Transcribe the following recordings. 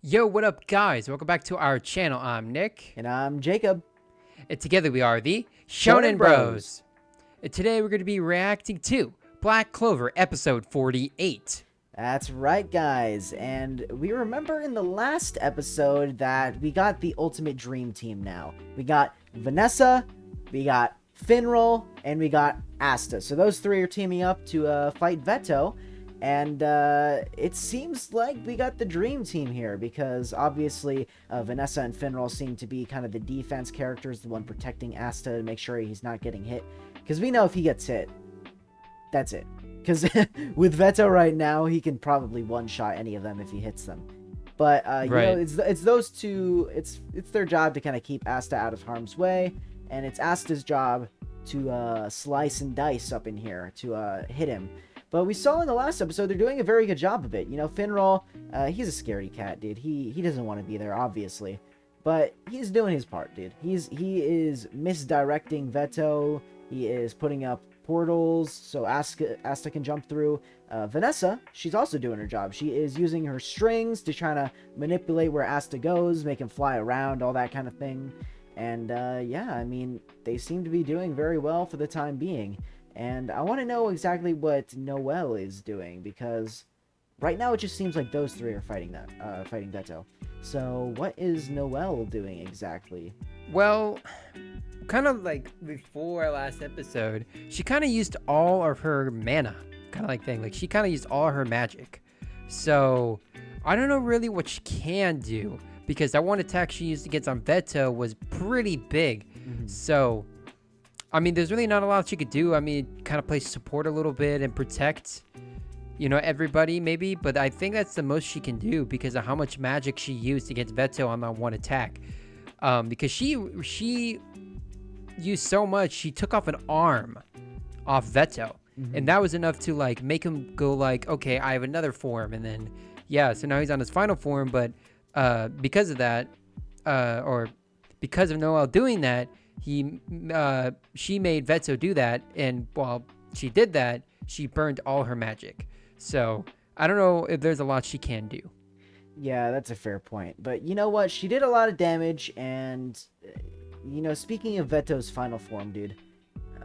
Yo, what up, guys? Welcome back to our channel. I'm Nick. And I'm Jacob. And together we are the Shonen Shonen Bros. And today we're going to be reacting to Black Clover episode 48. That's right, guys. And we remember in the last episode that we got the ultimate dream team now. We got Vanessa, we got Finral, and we got Asta. So those three are teaming up to fight Vetto. And it seems like we got the dream team here because obviously Vanessa and Finral seem to be kind of the defense characters, the one protecting Asta to make sure he's not getting hit. Because we know if he gets hit, that's it. Because with Vetto right now, he can probably one-shot any of them if he hits them. But you know, it's those two. It's their job to kind of keep Asta out of harm's way, and it's Asta's job to slice and dice up in here to hit him. But we saw in the last episode they're doing a very good job of it. You know, Finral, he's a scaredy cat, dude. He doesn't want to be there, obviously, but he's doing his part, dude. He is misdirecting Vetto. He is putting up portals so Asta can jump through. Vanessa, she's also doing her job. She is using her strings to try to manipulate where Asta goes, make him fly around, all that kind of thing. And yeah, I mean, they seem to be doing very well for the time being. And I want to know exactly what Noelle is doing, because right now it just seems like those three are fighting Vetto. So what is Noelle doing exactly? Well, kind of like before our last episode, she kind of used all of her mana, kind of like thing. Like she kind of used all her magic. So I don't know really what she can do, because that one attack she used against on Vetto was pretty big. So I mean, there's really not a lot she could do. I mean, kind of play support a little bit and protect, you know, everybody maybe. But I think that's the most she can do because of how much magic she used against Vetto on that one attack. Because she used so much, she took off an arm off Vetto. And that was enough to, like, make him go, like, okay, I have another form. And then, yeah, so now he's on his final form. But because of that, or because of Noelle doing that, she made Vetto do that, and while she did that, she burned all her magic. So I don't know if there's a lot she can do. Yeah, that's a fair point. But you know what? She did a lot of damage, and you know, speaking of Vetto's final form, dude,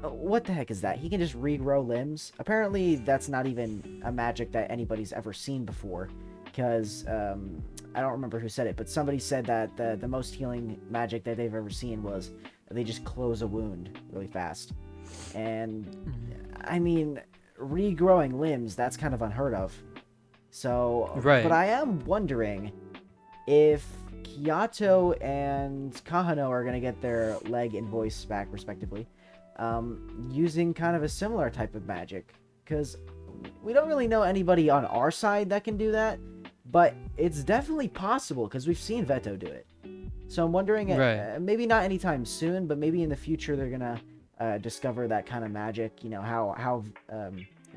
what the heck is that? He can just regrow limbs? Apparently, that's not even a magic that anybody's ever seen before. Because I don't remember who said it, but somebody said that the most healing magic that they've ever seen was they just close a wound really fast. And I mean, regrowing limbs, that's kind of unheard of. So, but I am wondering if Kyoto and Kahano are going to get their leg and voice back respectively, using kind of a similar type of magic. Because we don't really know anybody on our side that can do that, but it's definitely possible because we've seen Vetto do it. So I'm wondering, maybe not anytime soon, but maybe in the future they're gonna discover that kind of magic. You know how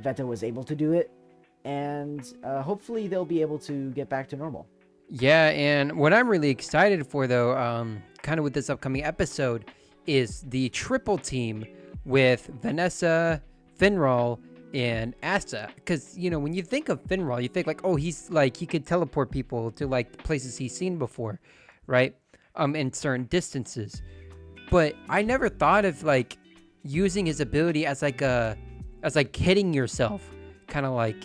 Vetto was able to do it, and hopefully they'll be able to get back to normal. Yeah, and what I'm really excited for, though, kind of with this upcoming episode, is the triple team with Vanessa, Finral, and Asta. Because, you know, when you think of Finral, you think like, oh, he's like, he could teleport people to like places he's seen before, right? In certain distances. But I never thought of like using his ability as like hitting yourself, kind of like,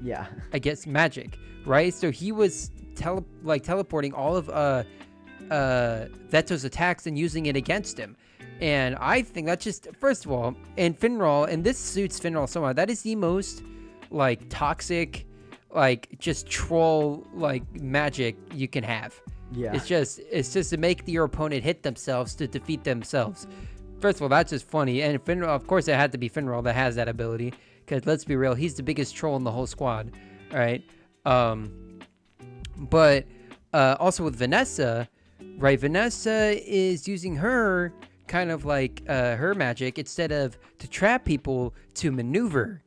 yeah, I guess magic, right? So he was teleporting all of Vetto's attacks and using it against him. And I think that's just, first of all, and Finral, and this suits Finral so much, that is the most like toxic, like just troll like magic you can have. Yeah, it's just to make your opponent hit themselves to defeat themselves. First of all, that's just funny. And Finral, of course, it had to be Finral that has that ability, because let's be real, he's the biggest troll in the whole squad. All right. But also with Vanessa, right? Vanessa is using her kind of like her magic, instead of to trap people, to maneuver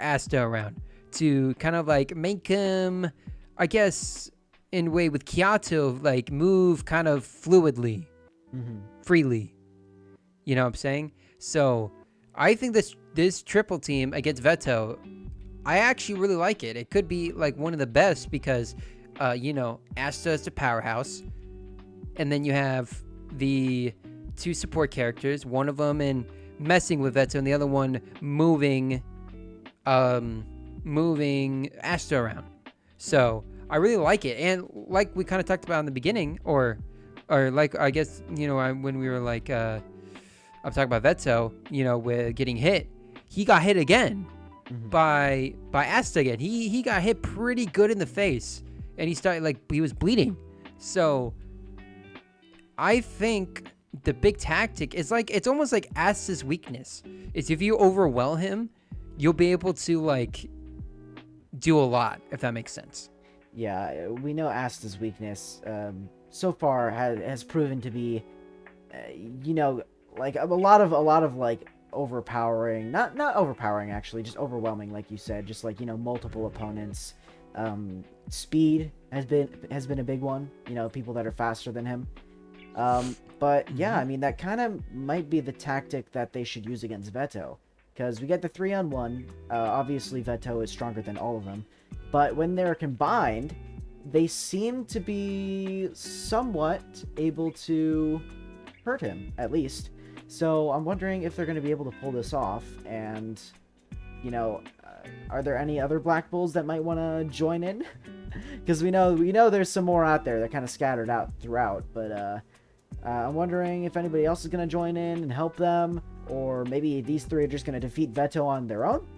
Asta around, to kind of like make him, I guess, in a way with Kyoto, like move kind of fluidly, freely. You know what I'm saying? So I think this triple team against Vetto, I actually really like it. It could be like one of the best because, Asta is the powerhouse, and then you have the two support characters. One of them in messing with Vetto, and the other one moving Asta around. So I really like it, and like we kind of talked about in the beginning, or like I guess when we were like I'm talking about Vetto, with getting hit, he got hit again by Asta again. He got hit pretty good in the face, and he was bleeding. So I think the big tactic is it's almost like Asta's weakness is if you overwhelm him, you'll be able to do a lot, if that makes sense. Yeah, we know Asta's weakness so far has proven to be, like a lot of like overpowering, not overpowering actually, just overwhelming, like you said, just multiple opponents. Speed has been a big one. People that are faster than him. But yeah, I mean that kind of might be the tactic that they should use against Vetto, because we get the 3-on-1. Obviously, Vetto is stronger than all of them, but when they're combined, they seem to be somewhat able to hurt him, at least. So I'm wondering if they're going to be able to pull this off, and, are there any other Black Bulls that might want to join in? Because we know there's some more out there that kind of scattered out throughout, but I'm wondering if anybody else is going to join in and help them, or maybe these three are just going to defeat Vetto on their own?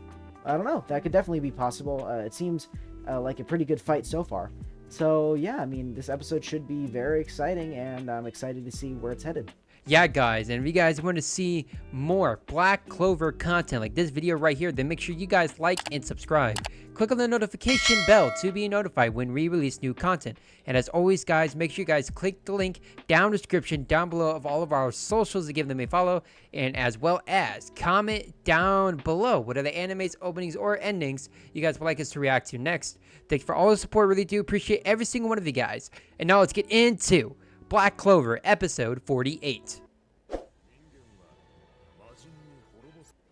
I don't know. That could definitely be possible. It seems like a pretty good fight so far. So, yeah, I mean, this episode should be very exciting, and I'm excited to see where it's headed. Yeah, guys, and if you guys want to see more Black Clover content like this video right here, then make sure you guys like and subscribe. Click on the notification bell to be notified when we release new content. And as always, guys, make sure you guys click the link down in the description down below of all of our socials to give them a follow, and as well as comment down below what are the animes, openings, or endings you guys would like us to react to next. Thanks for all the support. Really do appreciate every single one of you guys. And now let's get into Black Clover episode 48.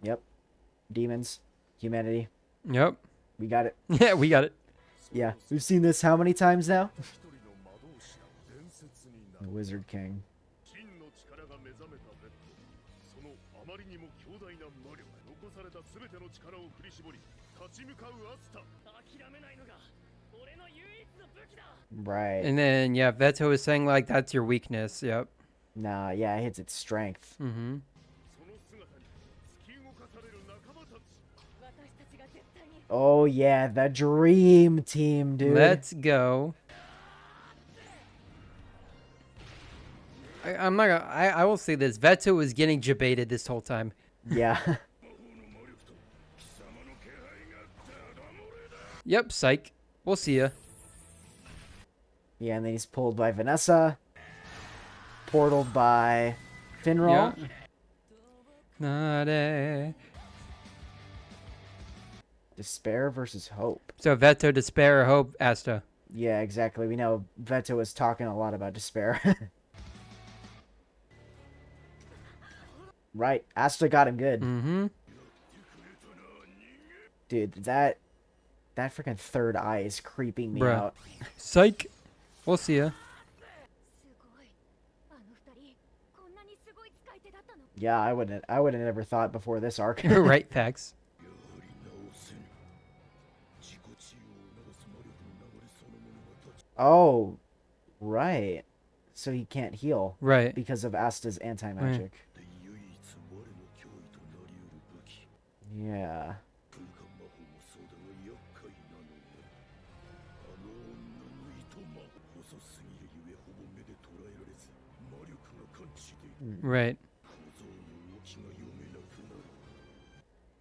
Yep. Demons. Humanity. Yep. We got it. Yeah, we got it. Yeah. We've seen this how many times now? The Wizard King. Right. And then, yeah, Vetto is saying, that's your weakness. Yep. Nah, yeah, it hits its strength. Mm-hmm. Oh, yeah, the dream team, dude. Let's go. I'm not gonna... I will say this. Vetto was getting debated this whole time. Yeah. Yep, psych. We'll see ya. Yeah, and then he's pulled by Vanessa. Portaled by Finral. Yeah. Despair versus Hope. So Vetto, Despair, Hope, Asta. Yeah, exactly. We know Vetto was talking a lot about Despair. Right. Asta got him good. Mm-hmm. Dude, that freaking third eye is creeping me out. Psych. We'll see ya. Yeah, I wouldn't have never thought before this arc. Right, facts. Oh, right. So he can't heal. Right. Because of Asta's anti-magic. Right. Yeah. Right.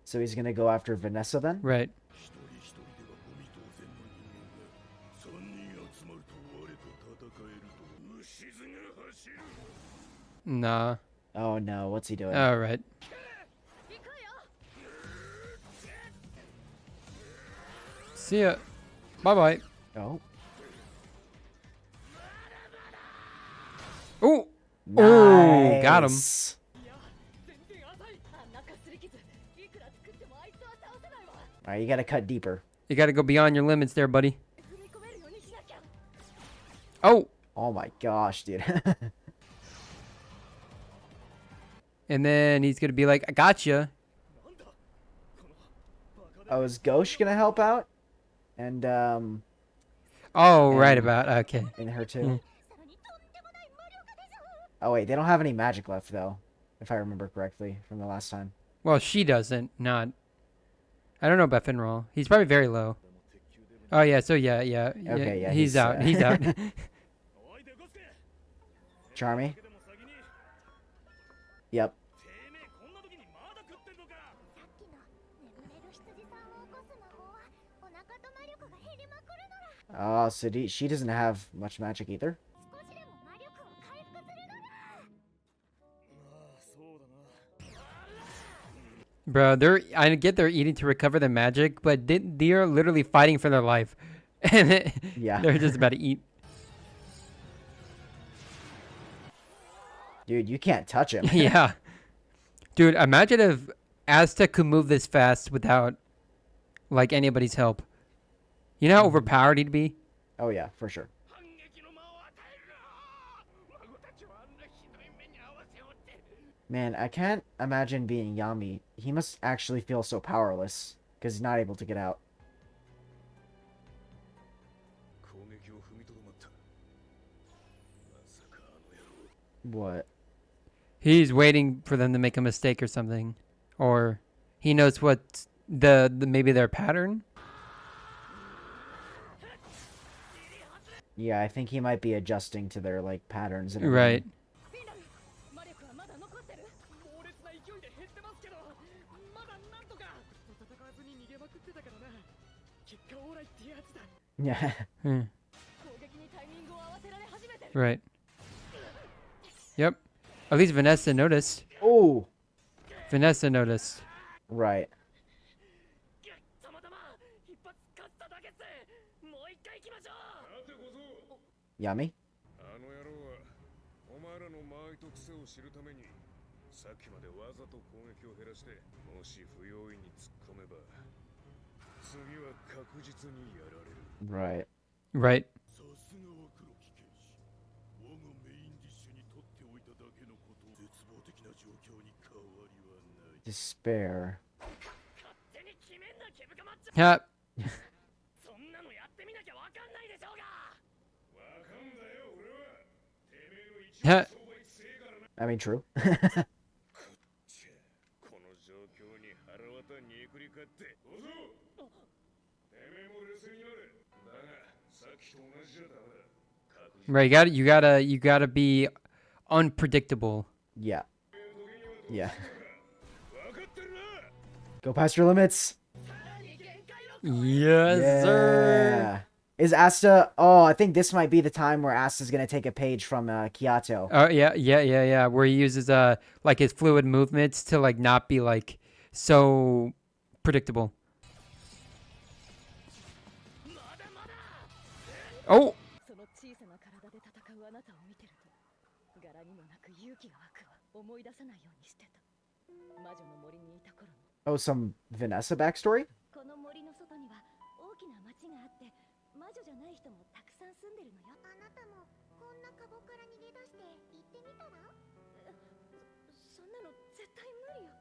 So he's gonna go after Vanessa then? Right. Nah. Oh no, what's he doing? All right. See ya. Bye-bye. Oh. Ooh. Nice. Ooh, got him. Alright, you gotta cut deeper. You gotta go beyond your limits there, buddy. Oh! Oh my gosh, dude. And then he's gonna be like, I gotcha. Oh, is Ghosh gonna help out? And, Oh, And- right about, okay. and her too? Oh wait, they don't have any magic left though, if I remember correctly from the last time. Well, she doesn't, not. I don't know about Finral. He's probably very low. Oh, yeah, so yeah. Okay, yeah, He's out, he's out. Charmy? Yep. Oh, so she doesn't have much magic either? Bro, I get they're eating to recover their magic, but they're literally fighting for their life. And Yeah. they're just about to eat. Dude, you can't touch him. Yeah. Dude, imagine if Aztec could move this fast without, like, anybody's help. You know how overpowered he'd be? Oh yeah, for sure. Man, I can't imagine being Yami. He must actually feel so powerless, because he's not able to get out. What? He's waiting for them to make a mistake or something. Or he knows what maybe their pattern? Yeah, I think he might be adjusting to their, like, patterns and Right. everything. Yeah. Hmm. Right. Yep. At least Vanessa noticed. Oh! Vanessa noticed. Right. Yami? あの野郎はお前らの間合いと癖を知るためにさっきまでわざと攻撃を減らしてもし不用意に突っ込めば次は確実にやられる Right. Right. さすがは黒木剣士我がメインディッシュに取っておいただけのこと絶望的な状況に変わりはない Despair. 勝手に決めんなケブカマッチョ Ha. そんなのやってみなきゃわかんないでしょうがわかんだよ俺はてめえの一番 Ha. 商売強えからな I mean, true. この状況に腹渡にえくり返ってどうぞてめえも冷静になれだがさっきと同じじゃダメだ Right. You gotta be unpredictable. Yeah. Yeah. 分かってるな Go past your limits. Yes, sir. Yeah. Is Asta... Oh, I think this might be the time where Asta's gonna take a page from Kyato. Oh yeah. Where he uses like his fluid movements to like not be like so predictable. Oh. その小さな体で戦うあなたを見てると柄にもなく勇気が湧くわ思い出さないようにしてた魔女の森にいた頃の Oh, some Vanessa backstory? この森の外には大きな町があって魔女じゃない人もたくさん住んでるのよあなたもこんなカゴから逃げ出して行ってみたらそんなの絶対無理よ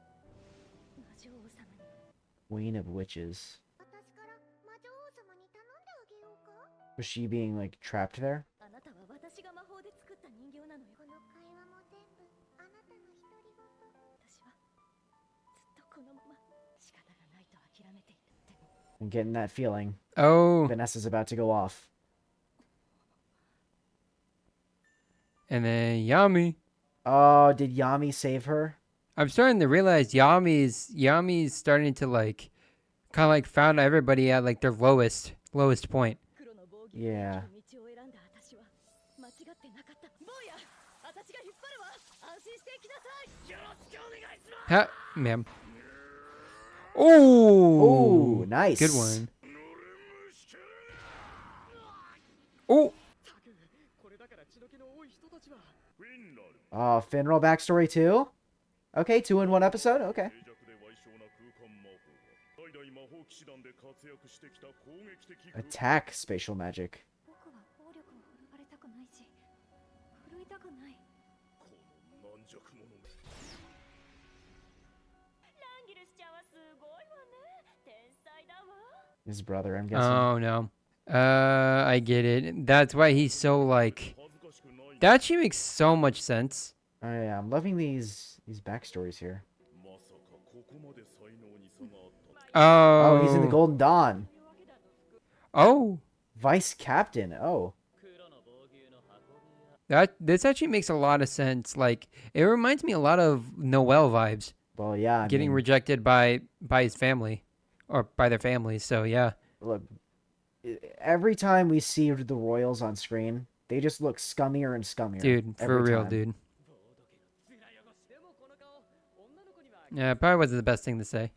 魔女王様に Queen of Witches. 私から魔女王様に頼んであげようか Was she being, like, trapped there? あなたは私が魔法で作った人形なのよこの会話も全部あなたの独り言私はずっとこのまま仕方がないと諦めていたでも I'm getting that feeling. Oh. Vanessa's about to go off. And then Yami. Oh, did Yami save her? I'm starting to realize Yami's starting to like kind of like found everybody at like their lowest point. 黒の防御 Yeah. の道を選んだ私は間違ってなかった坊や私が引っ張るわ安心してきなさいよろしくお願いします Ha, ma'am. Oh. Oh, nice. Good one. Oh. これだから血の気の多い人たちはウィンラル Oh, Finral backstory too? Okay, 2 in 1 episode. Okay. 脆弱で矮小な空間魔法は代々魔法騎士団で活躍してきた攻撃的空間 Attack spatial magic. 僕は暴力を振るわれたくないし振るいたくない。この軟弱者めランギルスちゃんはすごいわね。天才だわ。 His brother, I'm guessing. Oh no. I get it. That's why he's so like. 恥ずかしくない That actually makes so much sense. Oh yeah, I'm loving these backstories here. まさかここまで才能に差があったとは Oh, he's in the Golden Dawn. Oh, Vice captain. Oh. this actually makes a lot of sense. Like it reminds me a lot of Noel vibes. Well, yeah. I Getting mean, rejected by his family, or by their families. So yeah. look, every time we see the royals on screen, they just look scummier and scummier. Dude, for every real, time. dude. Yeah, it probably wasn't the best thing to say.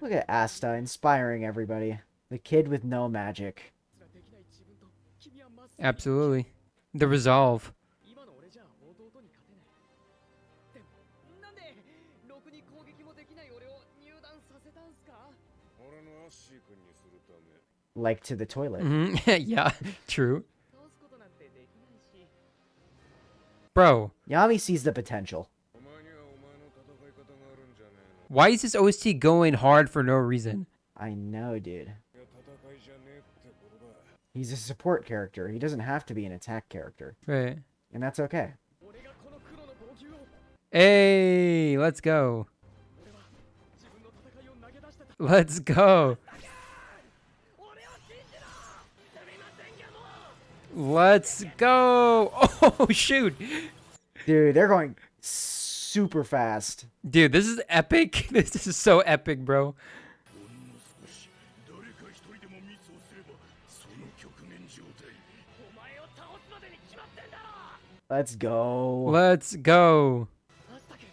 Look at Asta inspiring everybody. The kid with no magic. Absolutely. The resolve. 今の俺じゃ弟に勝てない。でもなんでろくに攻撃もできない俺を入団させたんすか？俺のアッシー君にするため Like to the toilet. Mhm. Yeah, true. 倒すことなんてできないし。 Bro, Yami sees the potential. お前にはお前の戦い方があるんじゃねえの why is this OST going hard for no reason? I know, dude. いや戦いじゃねえってことだ He's a support character. He doesn't have to be an attack character. Right. And that's okay. 俺がこの黒の防球を Hey, let's go. 俺は自分の戦いを投げ出してた。 Let's go. 俺を信じろ。すみませんけど。 Let's go. Oh, shoot. Dude, they're going super fast. Dude, this is epic. This is so epic, bro. ほんの少し誰か一人でもミスをすればその極限状態お前を倒すまでに決まってんだろ。 Let's go. Let's go. アスタケ、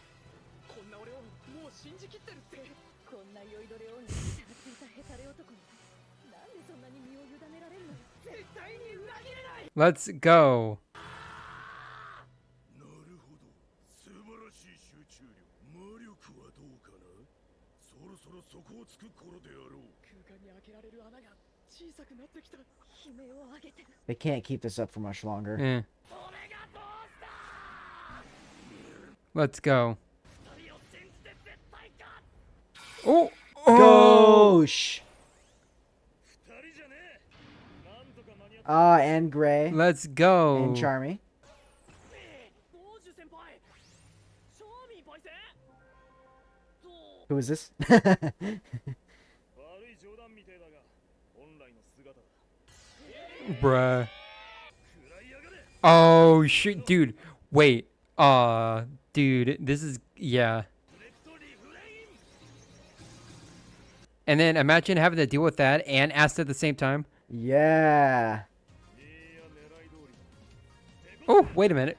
こんな俺をもう信じきってるって。こんな酔いどれ王に血がついたヘタレ男になんでそんなに身を委ねられるのよ。絶対に裏切れない。 Let's go. なるほど素晴らしい集中力魔力はどうかなそろそろ底をつく頃であろう空間に開けられる穴が小さくなってきた。悲鳴を上げてる。 They can't keep this up for much longer. Eh. それがどうした。 Let's go. 二人を信じて絶対か。 Oh. Oh. Gosh. 二人じゃねえなんとか間に合っ And Gray. Let's go. And Charmy. 王子先輩。ショーミーパイセン。そう。 Who is this? 悪い冗談みてえだが本来の姿だ Bruh. 食らいやがれ Oh, shit. Dude, wait. Dude, this is, yeah. レクトリフレイン And then imagine having to deal with that and Asta at the same time. Yeah. いや狙い通り Oh, wait a minute.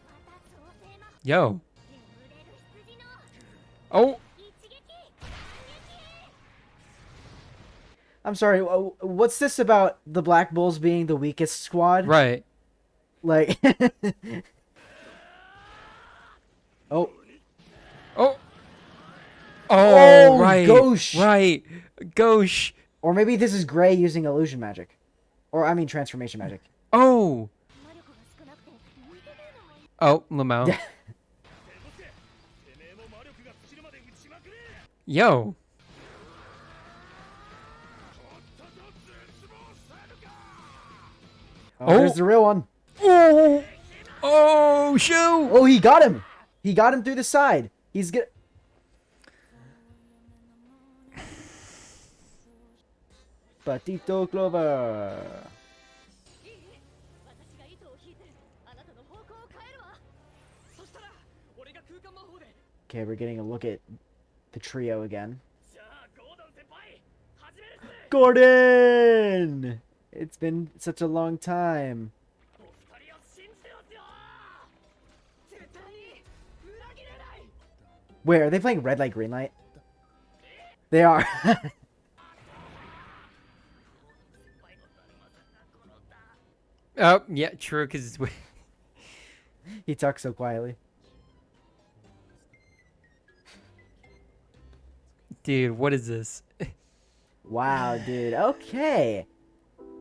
また創世魔 Yo. 眠れる羊の Oh. 一撃反撃。 I'm sorry. What's this about the Black Bulls being the weakest squad? Right. Like. Oh. Oh. Oh, Oh, right. gosh. Right. Gosh. Or maybe this is Gray using illusion magic. Or, I mean, transformation magic. Oh. 魔力が少なくて向いてねえの。 Oh, Lamau. てめえも魔力が尽きるまで打ちまくれ Yo. とっとと絶望されるか Oh, Oh. there's the real one. Oh. Oh, shoot. Oh, he got him. He got him through the side. He's good. Patito Clover. 私が糸を引いてあなたの方向を変えるわ。そしたら俺が空間魔法で。 Okay, we're getting a look at the trio again. じゃあゴードン先輩始めるっす。 Gordon! It's been such a long time. お二人を信じてますよ。絶対に裏切れない。 Wait, are they playing red light, green light? They are. Oh, yeah, true, because it's... He talks so quietly. Dude, what is this? Wow, dude. Okay.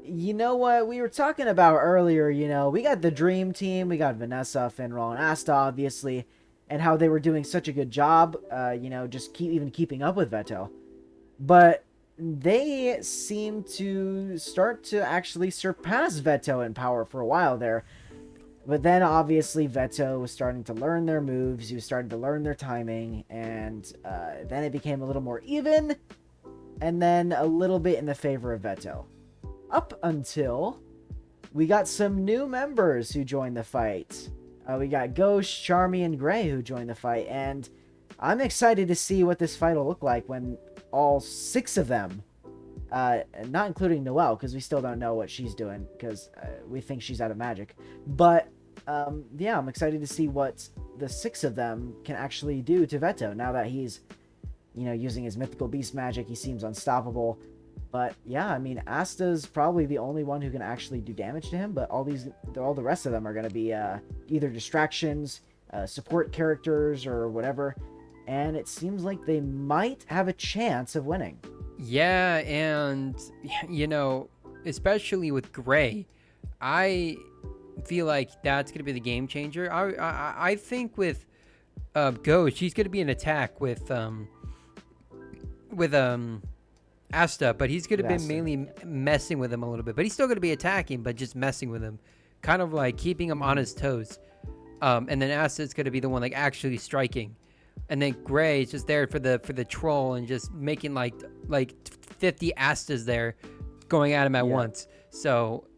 You know what we were talking about earlier, we got the dream team, we got Vanessa, Finral, and Asta, obviously, and how they were doing such a good job, just keeping up with Vetto. But they seem to start to actually surpass Vetto in power for a while there. But then obviously Vetto was starting to learn their moves, he was starting to learn their timing, and then it became a little more even, and then a little bit in the favor of Vetto. Up until we got some new members who joined the fight. We got Ghost, Charmy, and Gray who joined the fight, and I'm excited to see what this fight will look like when all 6 of them, not including Noelle, because we still don't know what she's doing, because we think she's out of magic. But, yeah, I'm excited to see what the 6 of them can actually do to Vetto, now that he's, using his mythical beast magic. He seems unstoppable. But yeah, I mean, Asta's probably the only one who can actually do damage to him, but all the rest of them are going to be either distractions, support characters, or whatever. And it seems like they might have a chance of winning. Yeah, and, especially with Gray, I feel like that's going to be the game changer. I think with Ghost, she's going to be an attack with Asta, but he's going to be mainly messing with him a little bit. But he's still going to be attacking, but just messing with him, kind of like keeping him on his toes. And then Asta's going to be the one like actually striking, and then Gray is just there for the troll and just making like 50 Astas there, going at him at once. So,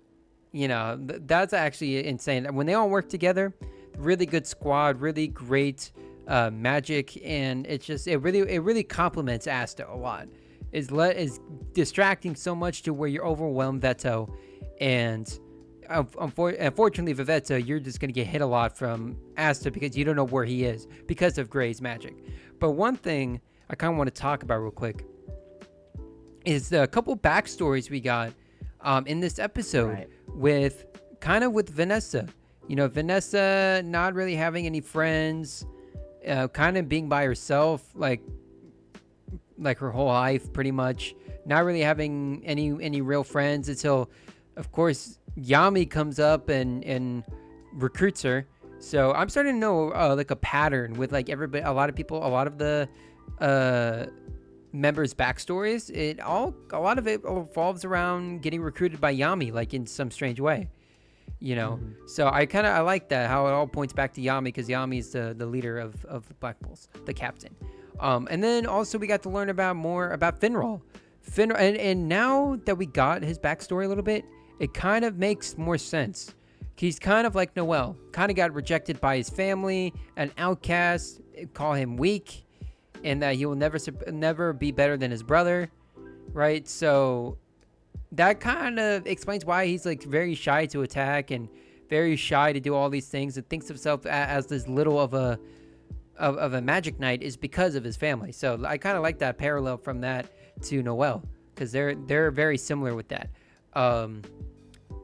that's actually insane. When they all work together, really good squad, really great magic, and it really complements Asta a lot. Is distracting so much to where you're overwhelmed Vetto, and unfortunately for Vetto, you're just going to get hit a lot from Asta because you don't know where he is because of Gray's magic. But one thing I kind of want to talk about real quick is the couple backstories we got in this episode with Vanessa. Vanessa not really having any friends, kind of being by herself, like her whole life, pretty much not really having any real friends until, of course, Yami comes up and recruits her. So I'm starting to know like a pattern with like everybody, a lot of the members' backstories. A lot of it revolves around getting recruited by Yami, like in some strange way. So I like that, how it all points back to Yami, because Yami is the leader of the Black Bulls, the captain. And then also we got to learn more about Finral. And now that we got his backstory a little bit, it kind of makes more sense. He's kind of like Noelle, kind of got rejected by his family, an outcast, call him weak, and that he will never be better than his brother, right? So that kind of explains why he's like very shy to attack and very shy to do all these things, and thinks of himself as this little of a magic knight, is because of his family. So I kind of like that parallel from that to Noelle, because they're very similar with that.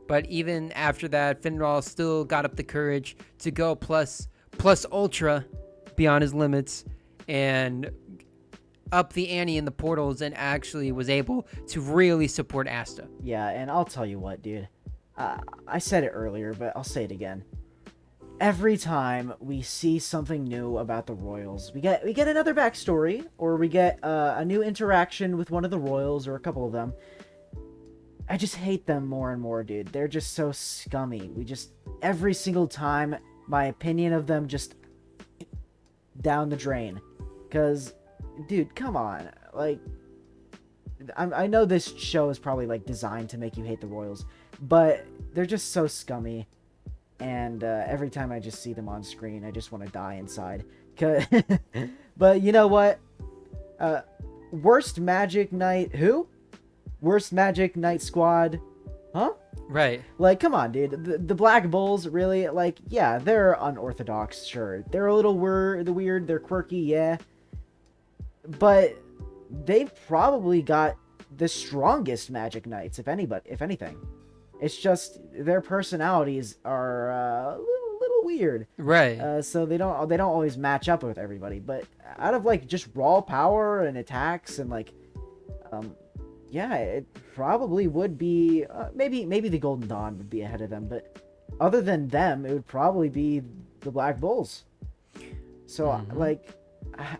But even after that, Finral still got up the courage to go plus ultra beyond his limits and up the ante in the portals, and actually was able to really support Asta. Yeah, and I'll tell you what, dude. I said it earlier, but I'll say it again. Every time we see something new about the Royals, we get another backstory, or we get a new interaction with one of the Royals, or a couple of them. I just hate them more and more, dude. They're just so scummy. Every single time, my opinion of them just down the drain. Because, dude, come on. Like, I know this show is probably, like, designed to make you hate the Royals, but they're just so scummy. And every time I just see them on screen, I just want to die inside. But you know what? Worst Magic Knight... Who? Worst Magic Knight Squad? Huh? Right. Like, come on, dude. The Black Bulls, really? Like, yeah, they're unorthodox, sure. They're a little weird, they're quirky, yeah. But they've probably got the strongest Magic Knights, if anything. It's just their personalities are little weird. Right. So they don't always match up with everybody. But out of like just raw power and attacks and like, yeah, it probably would be maybe the Golden Dawn would be ahead of them. But other than them, it would probably be the Black Bulls. So like,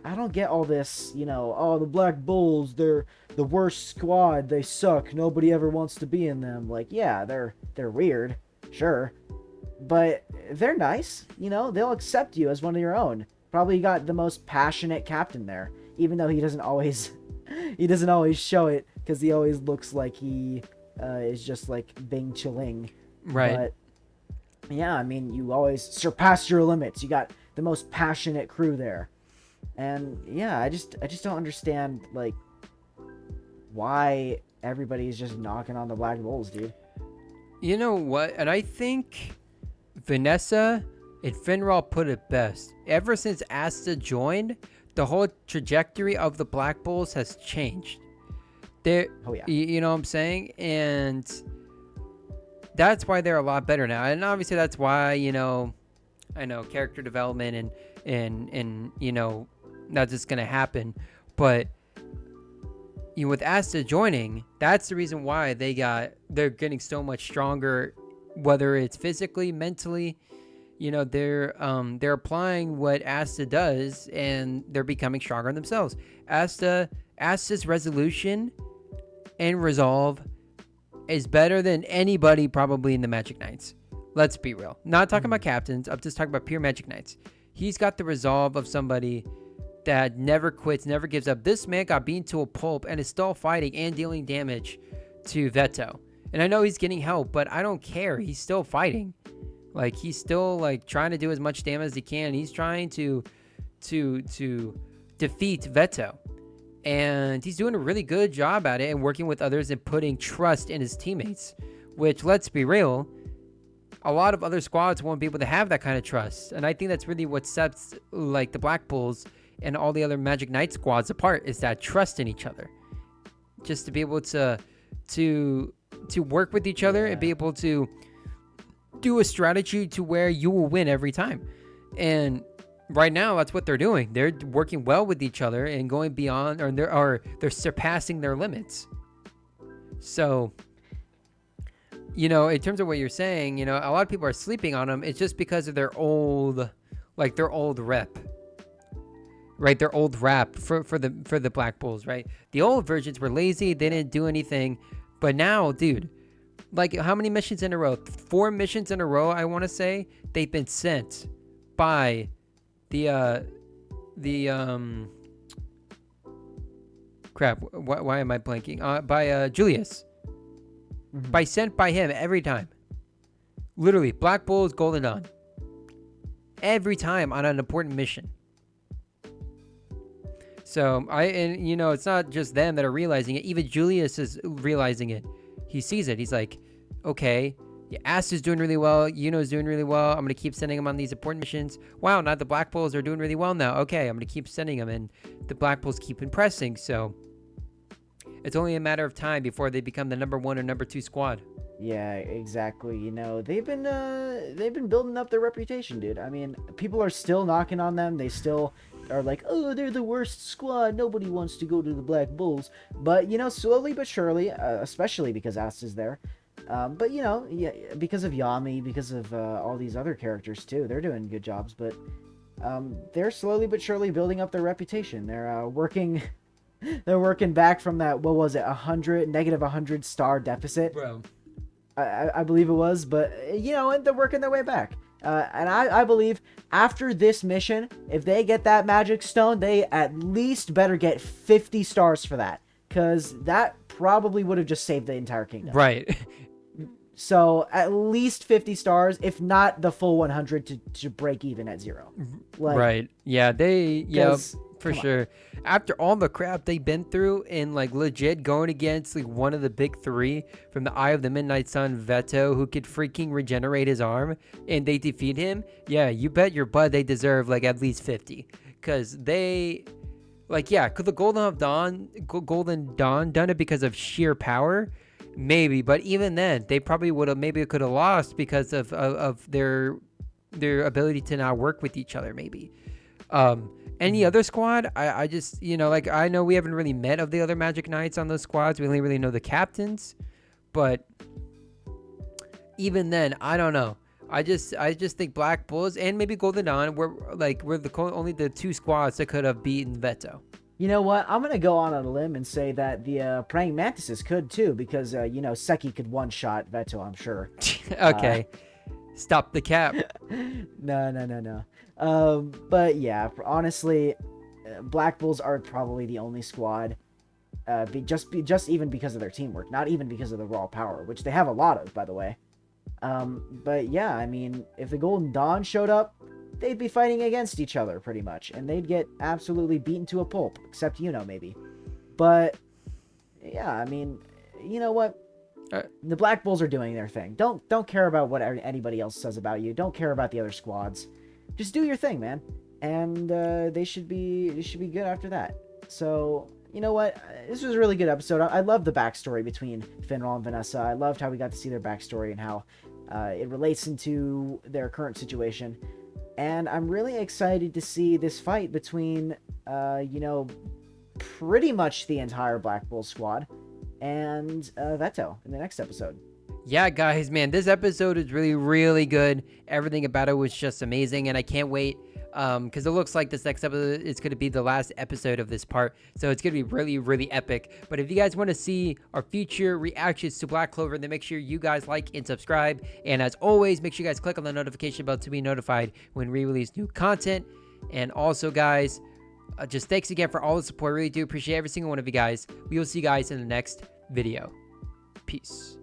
I don't get all this, you know, oh, the Black Bulls, they're the worst squad, they suck, nobody ever wants to be in them. Like, yeah, they're weird, sure, but they're nice, you know, they'll accept you as one of your own. Probably got the most passionate captain there, even though he doesn't always show it, because he always looks like he is just like Bing Chiling. Right. But yeah, I mean, you always surpass your limits. You got the most passionate crew there. And yeah, I just don't understand like why everybody is just knocking on the Black Bulls, dude. You know what? And I think Vanessa and Finral put it best. Ever since Asta joined, the whole trajectory of the Black Bulls has changed. Oh yeah. You know what I'm saying? And that's why they're a lot better now. And obviously that's why, you know, I know character development and you know, that's just gonna happen. But you know, with Asta joining, that's the reason why they're getting so much stronger, whether it's physically, mentally. You know, they're applying what Asta does, and they're becoming stronger themselves. Asta's resolution and resolve is better than anybody probably in the Magic Knights. Let's be real. Not talking about captains. I'm just talking about pure Magic Knights. He's got the resolve of somebody that never quits, never gives up. This man got beaten to a pulp and is still fighting and dealing damage to Vetto. And I know he's getting help, but I don't care. He's still fighting. Like, he's still like trying to do as much damage as he can. He's trying to defeat Vetto. And he's doing a really good job at it and working with others and putting trust in his teammates. Which, let's be real, a lot of other squads won't be able to have that kind of trust. And I think that's really what sets like the Black Bulls and all the other Magic Knight squads apart, is that trust in each other. Just to be able to work with each other and be able to do a strategy to where you will win every time. And right now, that's what they're doing. They're working well with each other and going beyond, or they're surpassing their limits. So, you know, in terms of what you're saying, you know, a lot of people are sleeping on them. It's just because of their old rep, right? Their old rap for the Black Bulls, right? The old versions were lazy. They didn't do anything. But now, dude, like, how many missions in a row? 4 missions in a row, I want to say. They've been sent by why am I blanking? By Julius. Sent by him every time. Literally, Black Bulls, Golden Dawn. Every time on an important mission. So, and you know, it's not just them that are realizing it. Even Julius is realizing it. He sees it. He's like, okay, yeah, Asta's doing really well. Yuno's doing really well. I'm going to keep sending him on these important missions. Wow, now the Black Bulls are doing really well now. Okay, I'm going to keep sending them. And the Black Bulls keep impressing. So, it's only a matter of time before they become the number 1 or number 2 squad. Yeah, exactly. You know, they've been building up their reputation, dude. I mean, people are still knocking on them. They still are like, oh, they're the worst squad. Nobody wants to go to the Black Bulls. But, you know, slowly but surely, especially because Asta's there. But, you know, yeah, because of Yami, because of all these other characters, too. They're doing good jobs. But they're slowly but surely building up their reputation. They're working... They're working back from that, what was it, negative 100 star deficit? Bro. I believe it was, but, you know, they're working their way back. And I believe after this mission, if they get that magic stone, they at least better get 50 stars for that. Because that probably would have just saved the entire kingdom. Right. So at least 50 stars, if not the full 100 to break even at 0. Like, right. Yeah, for sure. After all the crap they've been through and like legit going against like one of the big 3 from the Eye of the Midnight Sun, Vetto, who could freaking regenerate his arm, and they defeat him, yeah, you bet your butt they deserve like at least 50. Because they, like, yeah, could the Golden Dawn done it because of sheer power maybe. But even then, they probably would have maybe could have lost because of their ability to now work with each other. Maybe. Any other squad? I just like I know we haven't really met of the other Magic Knights on those squads. We only really know the captains, but even then, I don't know. I just think Black Bulls and maybe Golden Dawn were only the two squads that could have beaten Vetto. You know what? I'm gonna go on a limb and say that the Praying Mantises could too, because Seki could one-shot Vetto, I'm sure. Okay, stop the cap. No. But yeah, honestly, Black Bulls are probably the only squad. Just even because of their teamwork, not even because of the raw power, which they have a lot of, by the way. But yeah, I mean, if the Golden Dawn showed up, they'd be fighting against each other pretty much, and they'd get absolutely beaten to a pulp, except maybe. But yeah, I mean, you know what? The Black Bulls are doing their thing. Don't care about what anybody else says about you. Don't care about the other squads. Just do your thing, man. And they should be good after that. So you know what? This was a really good episode. I love the backstory between Finral and Vanessa. I loved how we got to see their backstory and how it relates into their current situation. And I'm really excited to see this fight between, pretty much the entire Black Bull squad and Vetto in the next episode. Yeah, guys, man, this episode is really, really good. Everything about it was just amazing, and I can't wait because it looks like this next episode is going to be the last episode of this part, so it's going to be really, really epic. But if you guys want to see our future reactions to Black Clover, then make sure you guys like and subscribe. And as always, make sure you guys click on the notification bell to be notified when we release new content. And also, guys, just thanks again for all the support. I really do appreciate every single one of you guys. We will see you guys in the next video. Peace.